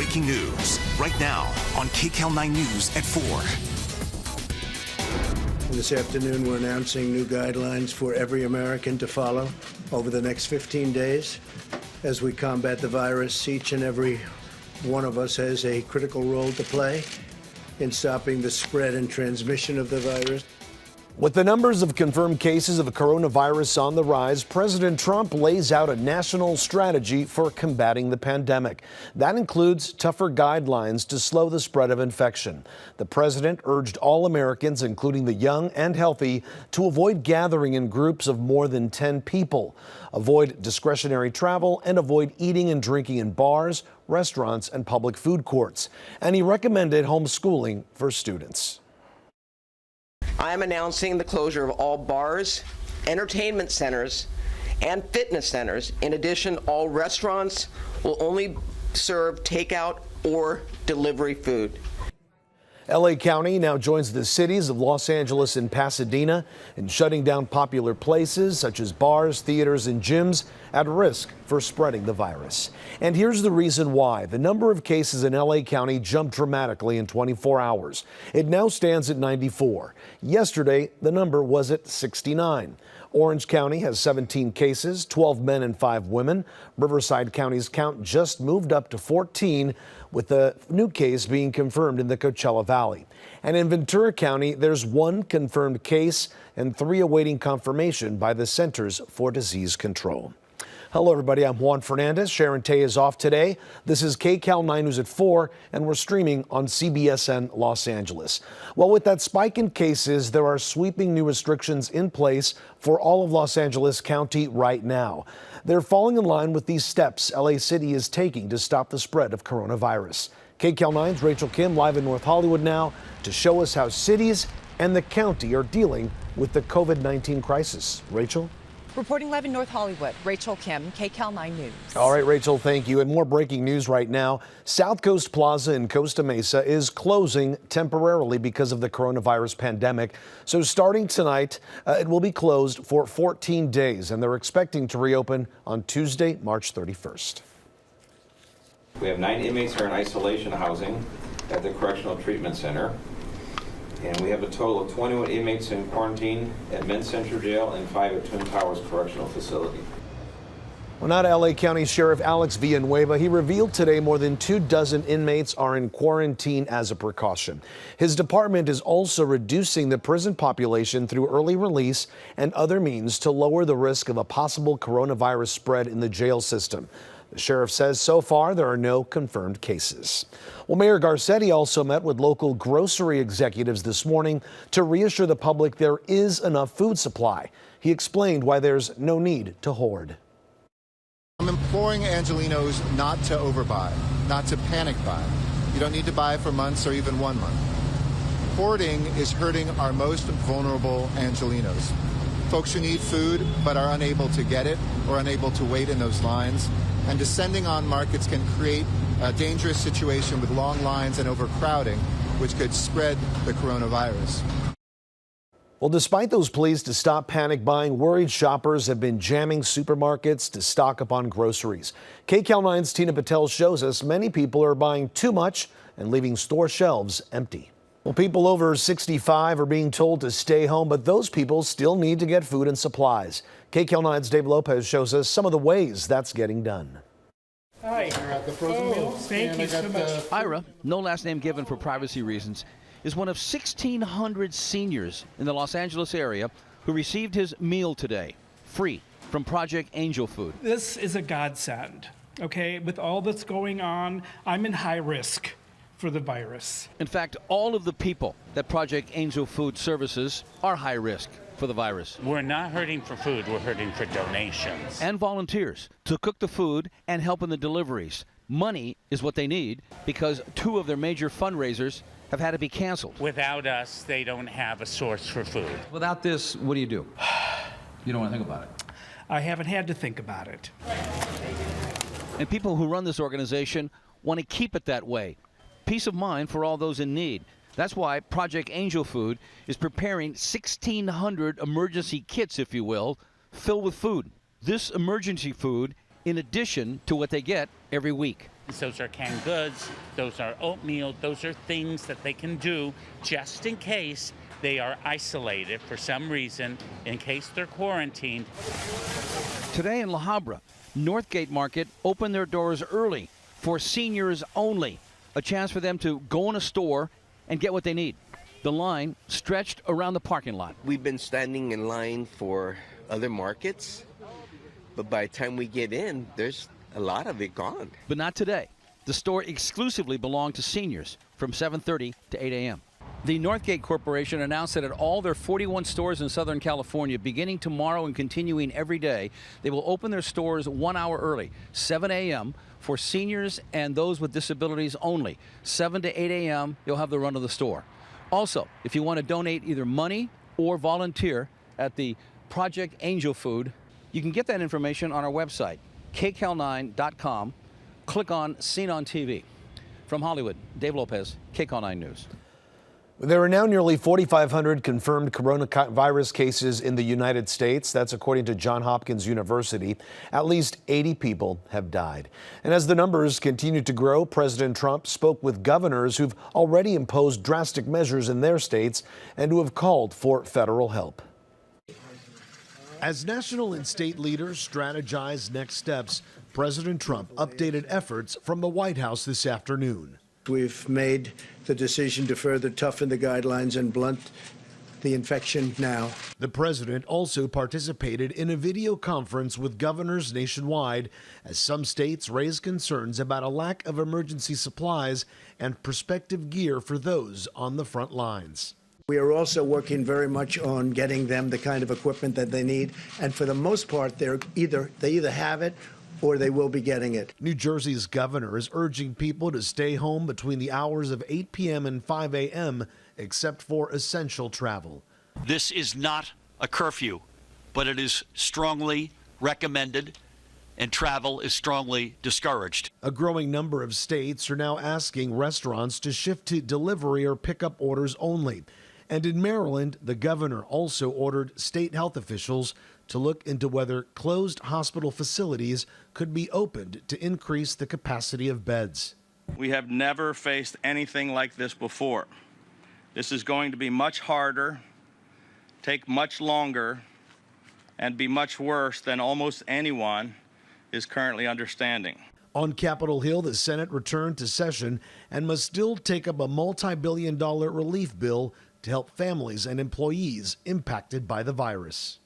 breaking news right now on KCAL9 News at 4. This afternoon, we're announcing new guidelines for every American to follow over the next 15 days. As we combat the virus, each and every one of us has a critical role to play in stopping the spread and transmission of the virus. With the numbers of confirmed cases of the coronavirus on the rise, President Trump lays out a national strategy for combating the pandemic. That includes tougher guidelines to slow the spread of infection. The president urged all Americans, including the young and healthy, to avoid gathering in groups of more than 10 people, avoid discretionary travel, and avoid eating and drinking in bars, restaurants, and public food courts. And he recommended homeschooling for students. I am announcing the closure of all bars, entertainment centers, and fitness centers. In addition, all restaurants will only serve takeout or delivery food. LA County now joins the cities of Los Angeles and Pasadena in shutting down popular places such as bars, theaters, and gyms at risk for spreading the virus. And here's the reason why. The number of cases in LA County jumped dramatically in 24 hours. It now stands at 94. Yesterday, the number was at 69. Orange County has 17 cases, 12 men and 5 women. Riverside County's count just moved up to 14, with a new case being confirmed in the Coachella Valley. And in Ventura County, there's 1 confirmed case and 3 awaiting confirmation by the Centers for Disease Control. Hello, everybody. I'm Juan Fernandez. Sharon Tay is off today. This is KCAL9 News at 4, and we're streaming on CBSN Los Angeles. Well, with that spike in cases, there are sweeping new restrictions in place for all of Los Angeles County right now. They're falling in line with these steps LA City is taking to stop the spread of coronavirus. KCAL9's Rachel Kim live in North Hollywood now to show us how cities and the county are dealing with the COVID-19 crisis. Rachel? Reporting live in North Hollywood, Rachel Kim, KCAL9 News. All right, Rachel, thank you. And more breaking news right now. South Coast Plaza in Costa Mesa is closing temporarily because of the coronavirus pandemic. So starting tonight, it will be closed for 14 days, and they're expecting to reopen on Tuesday, March 31st. We have 9 inmates who are in isolation housing at the Correctional Treatment Center. And we have a total of 21 inmates in quarantine at Men's Central Jail and 5 at Twin Towers Correctional Facility. Well, now to LA County Sheriff Alex Villanueva. He revealed today more than 24 inmates are in quarantine as a precaution. His department is also reducing the prison population through early release and other means to lower the risk of a possible coronavirus spread in the jail system. The sheriff says so far there are no confirmed cases. Well, Mayor Garcetti also met with local grocery executives this morning to reassure the public there is enough food supply. He explained why there's no need to hoard. I'm imploring Angelenos not to overbuy, not to panic buy. You don't need to buy for months or even 1 month. Hoarding is hurting our most vulnerable Angelenos. Folks who need food but are unable to get it or unable to wait in those lines. And descending on markets can create a dangerous situation with long lines and overcrowding, which could spread the coronavirus. Well, despite those pleas to stop panic buying, worried shoppers have been jamming supermarkets to stock up on groceries. KCAL9's Tina Patel shows us many people are buying too much and leaving store shelves empty. Well, people over 65 are being told to stay home, but those people still need to get food and supplies. KCAL9's Dave Lopez shows us some of the ways that's getting done. Hi. You're at the frozen meals. Thank you so much. Ira, no last name given for privacy reasons, is one of 1,600 seniors in the Los Angeles area who received his meal today, free, from Project Angel Food. This is a godsend, okay? With all that's going on, I'm in high risk for the virus. In fact, all of the people that Project Angel Food services are high risk for the virus. We're not hurting for food, we're hurting for donations. And volunteers to cook the food and help in the deliveries. Money is what they need because 2 of their major fundraisers have had to be canceled. Without us, they don't have a source for food. Without this, what do? You don't want to think about it. I haven't had to think about it. And people who run this organization want to keep it that way. Peace of mind for all those in need. That's why Project Angel Food is preparing 1,600 emergency kits, if you will, filled with food. This emergency food in addition to what they get every week. Those are canned goods, those are oatmeal, those are things that they can do just in case they are isolated for some reason, in case they're quarantined. Today in La Habra, Northgate Market opened their doors early for seniors only. A chance for them to go in a store and get what they need. The line stretched around the parking lot. We've been standing in line for other markets, but by the time we get in, there's a lot of it gone. But not today. The store exclusively belonged to seniors from 7:30 to 8 a.m. The Northgate Corporation announced that at all their 41 stores in Southern California, beginning tomorrow and continuing every day, they will open their stores 1 hour early, 7 a.m., for seniors and those with disabilities only. 7 to 8 a.m., you'll have the run of the store. Also, if you want to donate either money or volunteer at the Project Angel Food, you can get that information on our website, KCAL9.com. Click on Seen on TV. From Hollywood, Dave Lopez, KCAL9 News. There are now nearly 4,500 confirmed coronavirus cases in the United States. That's according to Johns Hopkins University. At least 80 people have died. And as the numbers continue to grow, President Trump spoke with governors who've already imposed drastic measures in their states and who have called for federal help. As national and state leaders strategize next steps, President Trump updated efforts from the White House this afternoon. We've made the decision to further toughen the guidelines and blunt the infection now. The president also participated in a video conference with governors nationwide as some states raised concerns about a lack of emergency supplies and prospective gear for those on the front lines. We are also working very much on getting them the kind of equipment that they need, and for the most part, they either have it or they will be getting it. New Jersey's governor is urging people to stay home between the hours of 8 p.m. and 5 a.m. except for essential travel. This is not a curfew, but it is strongly recommended, and travel is strongly discouraged. A growing number of states are now asking restaurants to shift to delivery or pickup orders only. And in Maryland, the governor also ordered state health officials to look into whether closed hospital facilities could be opened to increase the capacity of beds. We have never faced anything like this before. This is going to be much harder, take much longer, and be much worse than almost anyone is currently understanding. On Capitol Hill, the Senate returned to session and must still take up a multi-billion-dollar relief bill to help families and employees impacted by the virus.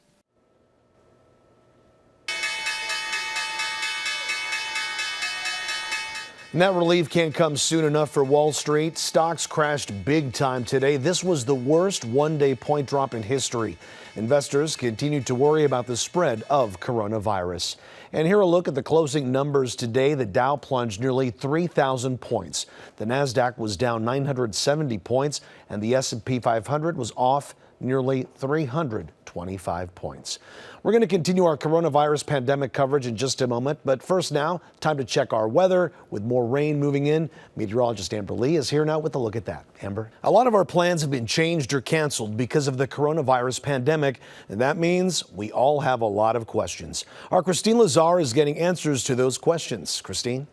And that relief can't come soon enough for Wall Street. Stocks crashed big time today. This was the worst one-day point drop in history. Investors continue to worry about the spread of coronavirus. And here a look at the closing numbers today. The Dow plunged nearly 3,000 points. The Nasdaq was down 970 points, and the S&P 500 was off nearly 325 points. We're going to continue our coronavirus pandemic coverage in just a moment, but first now, time to check our weather with more rain moving in. Meteorologist Amber Lee is here now with a look at that. Amber? A lot of our plans have been changed or canceled because of the coronavirus pandemic, and that means we all have a lot of questions. Our Christine Lazar is getting answers to those questions. Christine?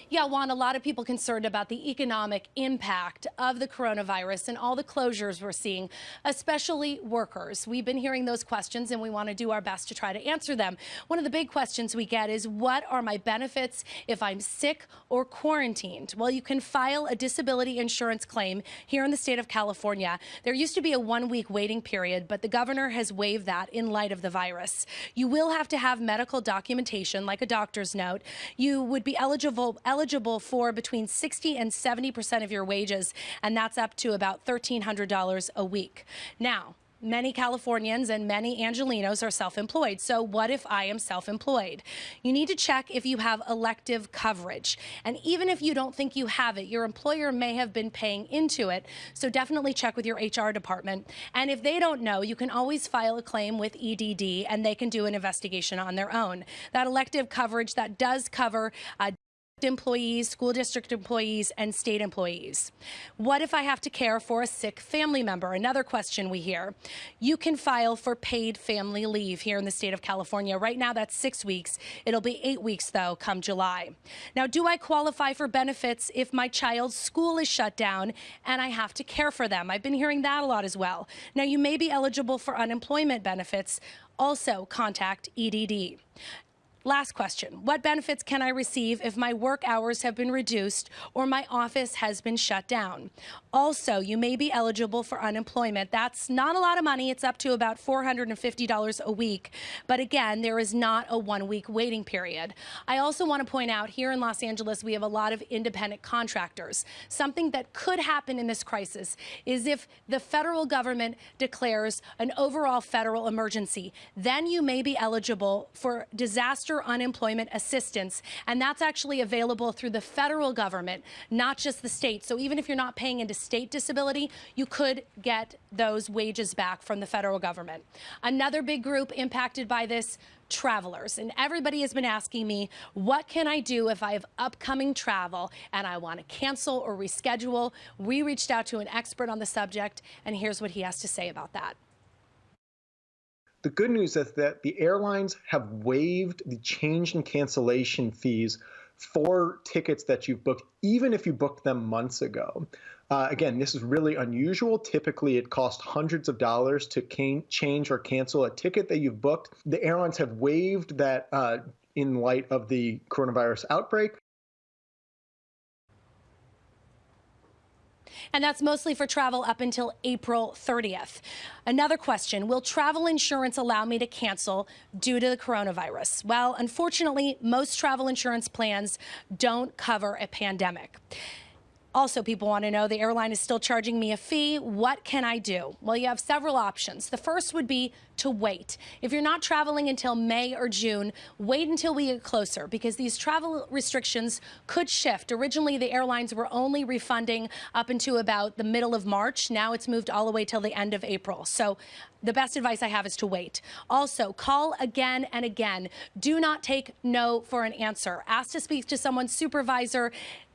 Yeah, Juan, a lot of people concerned about the economic impact of the coronavirus and all the closures we're seeing, especially workers. We've been hearing those questions, and we want to do our best to try to answer them. One of the big questions we get is, what are my benefits if I'm sick or quarantined? Well, you can file a disability insurance claim here in the state of California. There used to be a 1-week waiting period, but the governor has waived that in light of the virus. You will have to have medical documentation, like a doctor's note. You would be eligible for between 60 and 70% of your wages, and that's up to about $1,300 a week. Now, many Californians and many Angelinos are self-employed. So what if I am self-employed? You need to check if you have elective coverage. And even if you don't think you have it, your employer may have been paying into it. So definitely check with your HR department. And if they don't know, you can always file a claim with EDD, and they can do an investigation on their own. That elective coverage, that does cover employees, school district employees, and state employees. What if I have to care for a sick family member? Another question we hear. You can file for paid family leave here in the state of California. Right now, that's 6 weeks. It'll be 8 weeks, though, come July. Now, do I qualify for benefits if my child's school is shut down and I have to care for them? I've been hearing that a lot as well. Now, you may be eligible for unemployment benefits. Also, contact EDD. Last question. What benefits can I receive if my work hours have been reduced or my office has been shut down? Also, you may be eligible for unemployment. That's not a lot of money. It's up to about $450 a week. But again, there is not a 1-week waiting period. I also want to point out here in Los Angeles, we have a lot of independent contractors. Something that could happen in this crisis is if the federal government declares an overall federal emergency, then you may be eligible for disaster unemployment assistance, and that's actually available through the federal government, not just the state. So even if you're not paying into state disability, you could get those wages back from the federal government. Another big group impacted by this, travelers. And everybody has been asking me, what can I do if I have upcoming travel and I want to cancel or reschedule? We reached out to an expert on the subject, and here's what he has to say about that. The good news is that the airlines have waived the change in cancellation fees for tickets that you've booked, even if you booked them months ago. Again, this is really unusual. Typically, it costs hundreds of dollars to change or cancel a ticket that you've booked. The airlines have waived that in light of the coronavirus outbreak. And that's mostly for travel up until April 30th. Another question, will travel insurance allow me to cancel due to the coronavirus? Well, unfortunately, most travel insurance plans don't cover a pandemic. Also, people want to know, the airline is still charging me a fee. What can I do? Well, you have several options. The first would be to wait. If you're not traveling until May or June, wait until we get closer, because these travel restrictions could shift. Originally, the airlines were only refunding up into about the middle of March. Now it's moved all the way till the end of April. So the best advice I have is to wait. Also, call again and again. Do not take no for an answer. Ask to speak to someone's supervisor.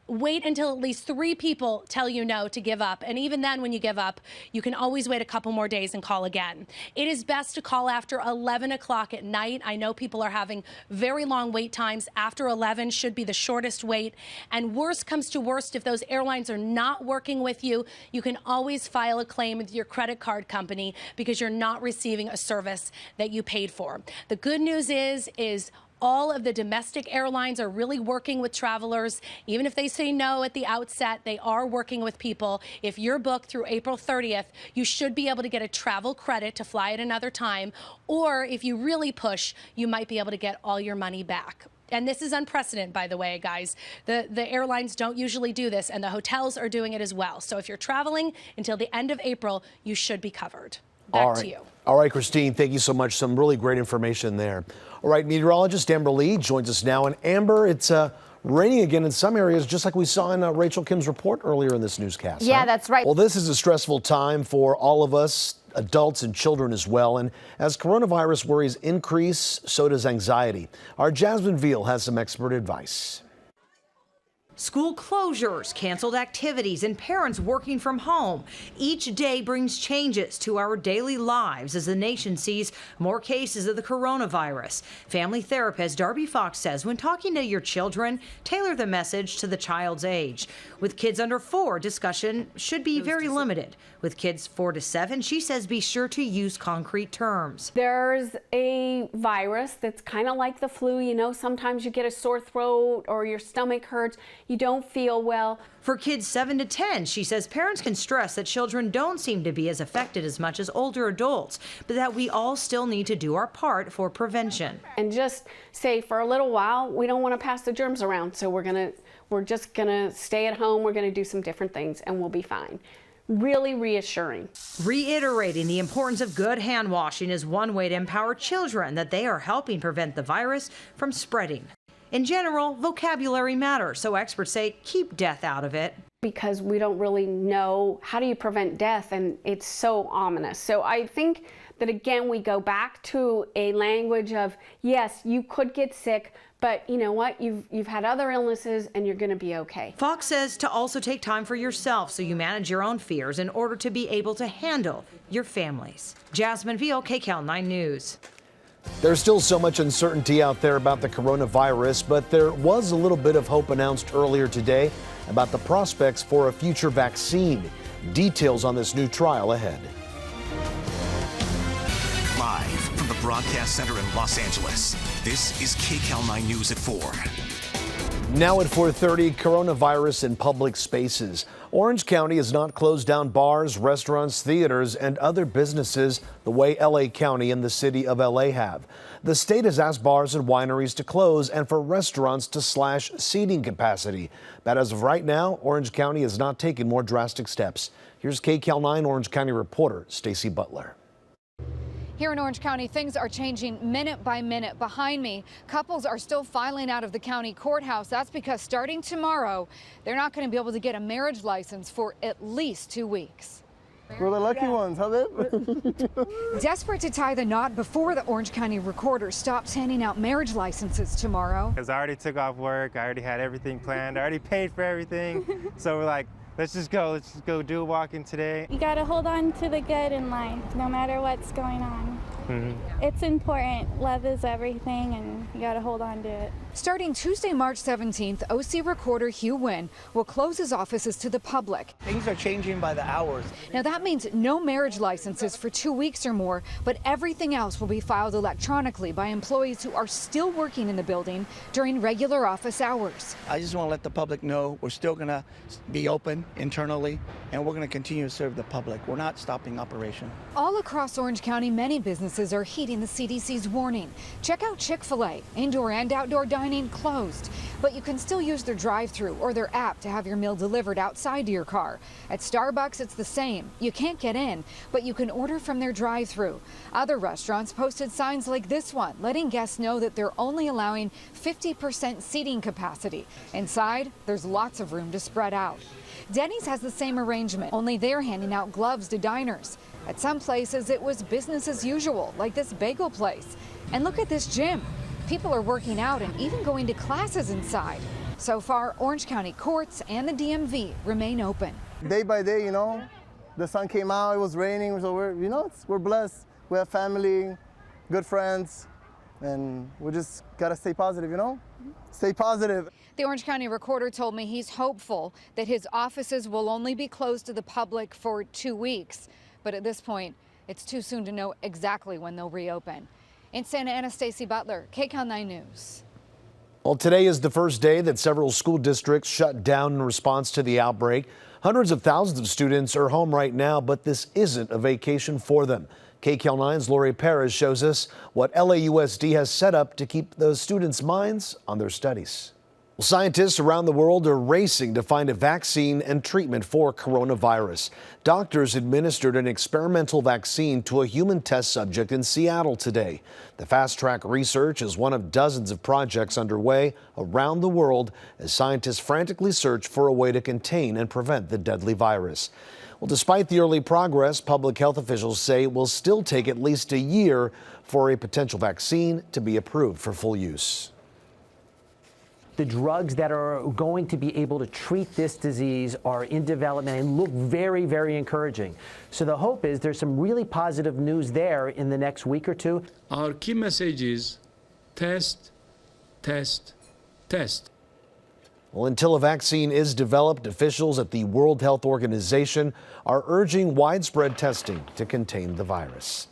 Wait until at least 3 people tell you no to give up. And even then, when you give up, you can always wait a couple more days and call again. It is best to call after 11 o'clock at night. I know people are having very long wait times. After 11 should be the shortest wait. And worst comes to worst, if those airlines are not working with you, you can always file a claim with your credit card company because you're not receiving a service that you paid for. The good news is all of the domestic airlines are really working with travelers. Even if they say no at the outset, they are working with people. If you're booked through April 30th, you should be able to get a travel credit to fly at another time. Or if you really push, you might be able to get all your money back. And this is unprecedented, by the way, guys. The airlines don't usually do this, and the hotels are doing it as well. So if you're traveling until the end of April, you should be covered. Back to you. All right, Christine, thank you so much. Some really great information there. All right, meteorologist Amber Lee joins us now. And Amber, it's raining again in some areas, just like we saw in Rachel Kim's report earlier in this newscast. Yeah, that's right. Well, this is a stressful time for all of us, adults and children as well. And as coronavirus worries increase, so does anxiety. Our Jasmine Veal has some expert advice. School closures, canceled activities, and parents working from home. Each day brings changes to our daily lives as the nation sees more cases of the coronavirus. Family therapist Darby Fox says when talking to your children, tailor the message to the child's age. With kids under 4, discussion should be very limited. With kids 4 to 7, she says be sure to use concrete terms. There's a virus that's kind of like the flu. You know, sometimes you get a sore throat or your stomach hurts. You don't feel well. For kids 7 to 10, she says parents can stress that children don't seem to be as affected as much as older adults, but that we all still need to do our part for prevention. And just say for a little while, we don't want to pass the germs around, so we're just gonna stay at home. We're gonna do some different things, and we'll be fine. Really reassuring. Reiterating the importance of good hand washing is one way to empower children that they are helping prevent the virus from spreading. In general, vocabulary matters, so experts say keep death out of it. Because we don't really know how do you prevent death, and it's so ominous. So I think that again we go back to a language of yes, you could get sick, But you know what? You've had other illnesses and you're going to be okay. Fox says to also take time for yourself so you manage your own fears in order to be able to handle your families. Jasmine Veal, KCAL9 News. There's still so much uncertainty out there about the coronavirus, but there was a little bit of hope announced earlier today about the prospects for a future vaccine. Details on this new trial ahead. Live from the Broadcast Center in Los Angeles, this is KCAL9 News at 4. Now at 4:30, coronavirus in public spaces. Orange County has not closed down bars, restaurants, theaters, and other businesses the way LA County and the city of LA have. The state has asked bars and wineries to close and for restaurants to slash seating capacity. But as of right now, Orange County has not taken more drastic steps. Here's KCAL9 Orange County reporter Stacy Butler. Here in Orange County, things are changing minute by minute. Behind me, couples are still filing out of the county courthouse. That's because starting tomorrow, they're not going to be able to get a marriage license for at least 2 weeks. We're the lucky ones, huh, babe? Desperate to tie the knot before the Orange County recorder stops handing out marriage licenses tomorrow. Because I already took off work, I already had everything planned, I already paid for everything. So we're like, let's just go do a walk-in today. You gotta hold on to the good in life, no matter what's going on. It's important. Love is everything, and you gotta hold on to it. Starting Tuesday, March 17th, OC recorder Hugh Wynn will close his offices to the public. Things are changing by the hours. Now that means no marriage licenses for 2 weeks or more, but everything else will be filed electronically by employees who are still working in the building during regular office hours. I just want to let the public know we're still gonna be open internally, and we're gonna continue to serve the public. We're not stopping operation. All across Orange County, many businesses are heeding the CDC's warning. Check out Chick-fil-A. Indoor and outdoor dining closed, but you can still use their drive-thru or their app to have your meal delivered outside to your car. At Starbucks, it's the same. You can't get in, but you can order from their drive-thru. Other restaurants posted signs like this one, letting guests know that they're only allowing 50% seating capacity. Inside, there's lots of room to spread out. Denny's has the same arrangement, only they're handing out gloves to diners. At some places, it was business as usual, like this bagel place. And look at this gym. People are working out and even going to classes inside. So far, Orange County courts and the DMV remain open. Day by day, you know, the sun came out, it was raining, so we're blessed. We have family, good friends, and we just gotta stay positive, you know? Stay positive. The Orange County recorder told me he's hopeful that his offices will only be closed to the public for 2 weeks. But at this point, it's too soon to know exactly when they'll reopen. In Santa Ana, Stacy Butler, KCAL9 News. Well, today is the first day that several school districts shut down in response to the outbreak. Hundreds of thousands of students are home right now, but this isn't a vacation for them. KCAL9's Lori Perez shows us what LAUSD has set up to keep the students' minds on their studies. Well, scientists around the world are racing to find a vaccine and treatment for coronavirus. Doctors administered an experimental vaccine to a human test subject in Seattle today. The fast-track research is one of dozens of projects underway around the world as scientists frantically search for a way to contain and prevent the deadly virus. Well, despite the early progress, public health officials say it will still take at least a year for a potential vaccine to be approved for full use. The drugs that are going to be able to treat this disease are in development and look very, very encouraging. So the hope is there's some really positive news there in the next week or two. Our key message is test, test, test. Well, until a vaccine is developed, officials at the World Health Organization are urging widespread testing to contain the virus.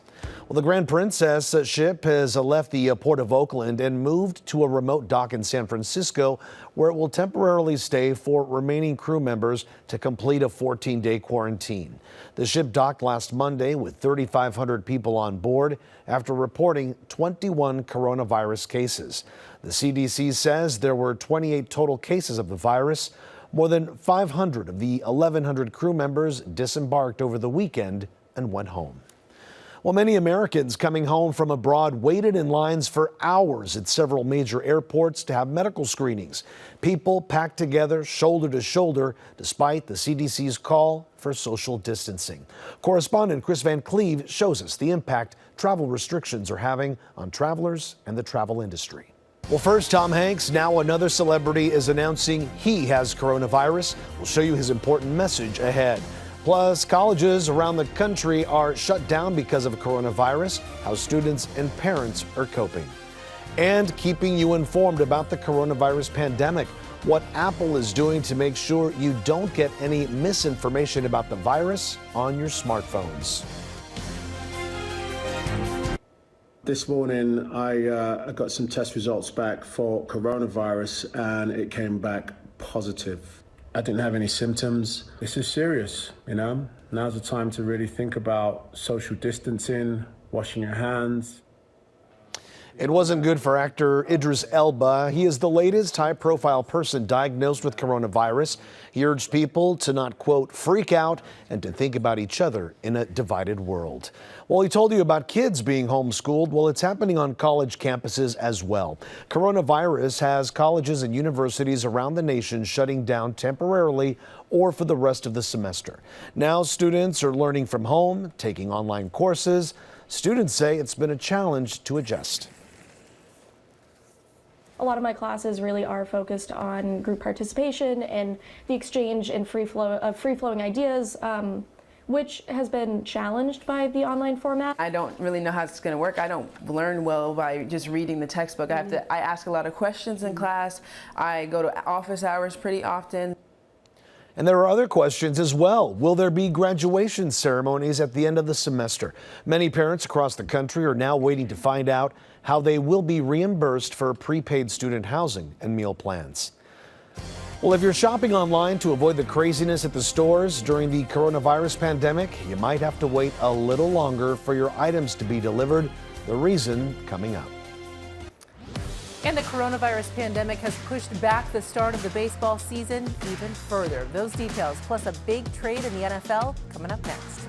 Well, the Grand Princess ship has left the port of Oakland and moved to a remote dock in San Francisco, where it will temporarily stay for remaining crew members to complete a 14-day quarantine. The ship docked last Monday with 3,500 people on board after reporting 21 coronavirus cases. The CDC says there were 28 total cases of the virus. More than 500 of the 1,100 crew members disembarked over the weekend and went home. Well, many Americans coming home from abroad waited in lines for hours at several major airports to have medical screenings. People packed together shoulder to shoulder despite the CDC's call for social distancing. Correspondent Chris Van Cleve shows us the impact travel restrictions are having on travelers and the travel industry. Well, first, Tom Hanks. Now another celebrity is announcing he has coronavirus. We'll show you his important message ahead. Plus, colleges around the country are shut down because of coronavirus, how students and parents are coping. And keeping you informed about the coronavirus pandemic, what Apple is doing to make sure you don't get any misinformation about the virus on your smartphones. This morning, I got some test results back for coronavirus, and it came back positive. I didn't have any symptoms. This is serious, you know? Now's the time to really think about social distancing, washing your hands. It wasn't good for actor Idris Elba. He is the latest high-profile person diagnosed with coronavirus. He urged people to not, quote, freak out and to think about each other in a divided world. Well, he told you about kids being homeschooled. Well, it's happening on college campuses as well. Coronavirus has colleges and universities around the nation shutting down temporarily or for the rest of the semester. Now students are learning from home, taking online courses. Students say it's been a challenge to adjust. A lot of my classes really are focused on group participation and the exchange and free-flowing ideas, which has been challenged by the online format. I don't really know how it's going to work. I don't learn well by just reading the textbook. I ask a lot of questions in class. I go to office hours pretty often. And there are other questions as well. Will there be graduation ceremonies at the end of the semester? Many parents across the country are now waiting to find out how they will be reimbursed for prepaid student housing and meal plans. Well, if you're shopping online to avoid the craziness at the stores during the coronavirus pandemic, you might have to wait a little longer for your items to be delivered. The reason coming up. And the coronavirus pandemic has pushed back the start of the baseball season even further. Those details, plus a big trade in the NFL, coming up next.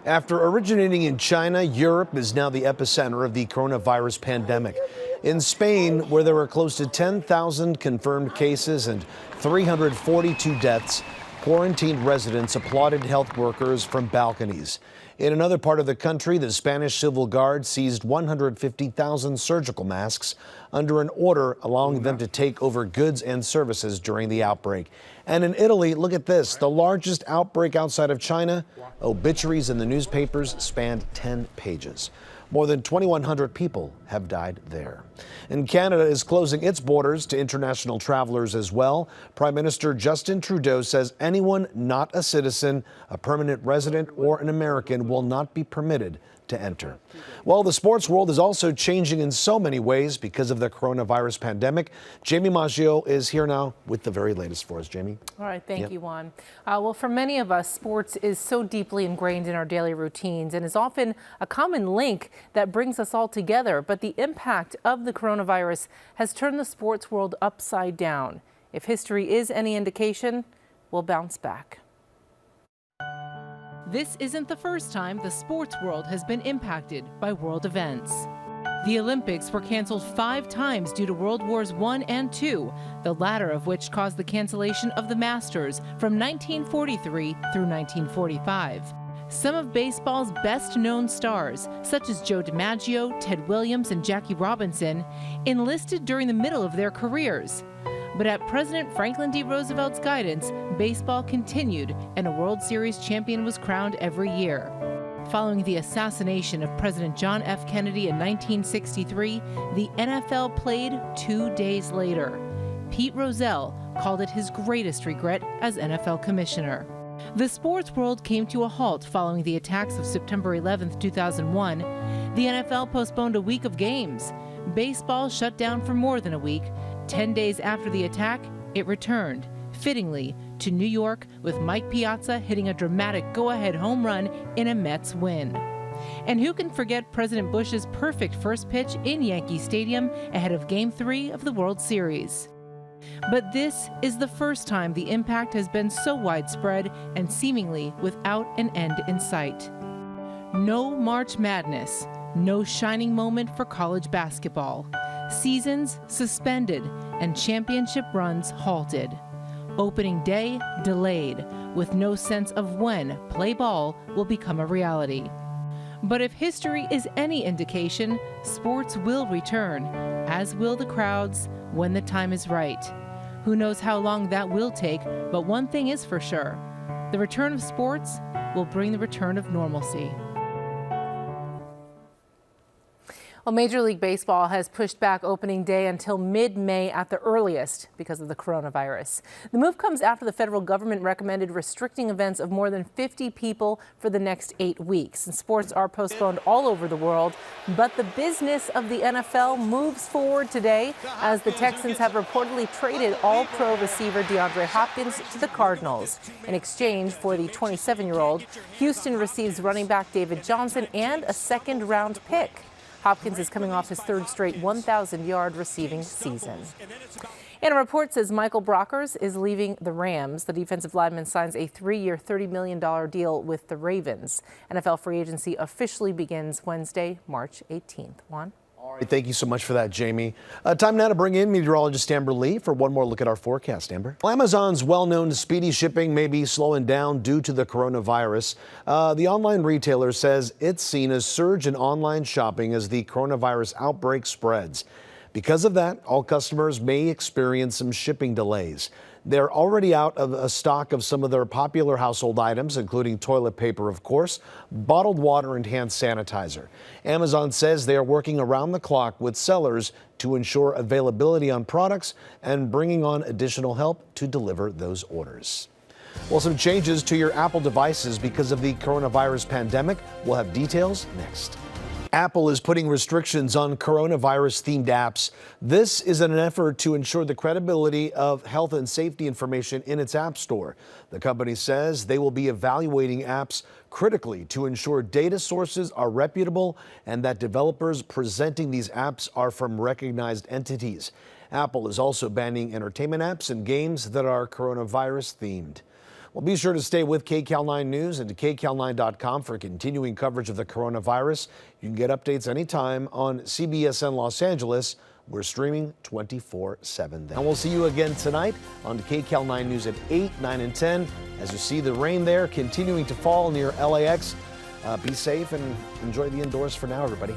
After originating in China, Europe is now the epicenter of the coronavirus pandemic. In Spain, where there were close to 10,000 confirmed cases and 342 deaths, quarantined residents applauded health workers from balconies. In another part of the country, the Spanish Civil Guard seized 150,000 surgical masks under an order allowing them to take over goods and services during the outbreak. And in Italy, look at this, the largest outbreak outside of China. Obituaries in the newspapers spanned 10 pages. More than 2,100 people have died there. And Canada is closing its borders to international travelers as well. Prime Minister Justin Trudeau says anyone not a citizen, a permanent resident, or an American will not be permitted to enter. Well, the sports world is also changing in so many ways because of the coronavirus pandemic. Jamie Maggio is here now with the very latest for us. Jamie. All right. Thank you, Juan. Well, for many of us, sports is so deeply ingrained in our daily routines and is often a common link that brings us all together. But the impact of the coronavirus has turned the sports world upside down. If history is any indication, we'll bounce back. This isn't the first time the sports world has been impacted by world events. The Olympics were canceled 5 times due to World Wars I and II, the latter of which caused the cancellation of the Masters from 1943 through 1945. Some of baseball's best-known stars, such as Joe DiMaggio, Ted Williams, and Jackie Robinson, enlisted during the middle of their careers. But at President Franklin D. Roosevelt's guidance, baseball continued and a World Series champion was crowned every year. Following the assassination of President John F. Kennedy in 1963, the NFL played 2 days later. Pete Rozelle called it his greatest regret as NFL commissioner. The sports world came to a halt following the attacks of September 11, 2001. The NFL postponed a week of games. Baseball shut down for more than a week. 10 days after the attack, it returned, fittingly, to New York with Mike Piazza hitting a dramatic go-ahead home run in a Mets win. And who can forget President Bush's perfect first pitch in Yankee Stadium ahead of Game 3 of the World Series? But this is the first time the impact has been so widespread and seemingly without an end in sight. No March Madness, no shining moment for college basketball. Seasons suspended and championship runs halted. Opening day delayed, with no sense of when play ball will become a reality. But if history is any indication, sports will return, as as will the crowds when the time is right. Who knows how long that will take, but one thing is for sure. The return of sports will bring the return of normalcy. Well, Major League Baseball has pushed back opening day until mid-May at the earliest because of the coronavirus. The move comes after the federal government recommended restricting events of more than 50 people for the next 8 weeks. And sports are postponed all over the world, but the business of the NFL moves forward today as the Texans have reportedly traded all-pro receiver DeAndre Hopkins to the Cardinals. In exchange for the 27-year-old, Houston receives running back David Johnson and a second-round pick. Hopkins is coming off his third straight 1,000-yard receiving season. And a report says Michael Brockers is leaving the Rams. The defensive lineman signs a 3-year, $30 million deal with the Ravens. NFL free agency officially begins Wednesday, March 18th. Juan? All right, thank you so much for that, Jamie. Time now to bring in meteorologist Amber Lee for one more look at our forecast. Amber. Well, Amazon's well-known speedy shipping may be slowing down due to the coronavirus. The online retailer says it's seen a surge in online shopping as the coronavirus outbreak spreads. Because of that, all customers may experience some shipping delays. They're already out of a stock of some of their popular household items, including toilet paper, of course, bottled water, and hand sanitizer. Amazon says they are working around the clock with sellers to ensure availability on products and bringing on additional help to deliver those orders. Well, some changes to your Apple devices because of the coronavirus pandemic. We'll have details next. Apple is putting restrictions on coronavirus-themed apps. This is in an effort to ensure the credibility of health and safety information in its app store. The company says they will be evaluating apps critically to ensure data sources are reputable and that developers presenting these apps are from recognized entities. Apple is also banning entertainment apps and games that are coronavirus-themed. Well, be sure to stay with KCAL9 News and to KCAL9.com for continuing coverage of the coronavirus. You can get updates anytime on CBSN Los Angeles. We're streaming 24/7 then. And we'll see you again tonight on KCAL9 News at 8, 9, and 10. As you see the rain there continuing to fall near LAX. Be safe and enjoy the indoors for now, everybody.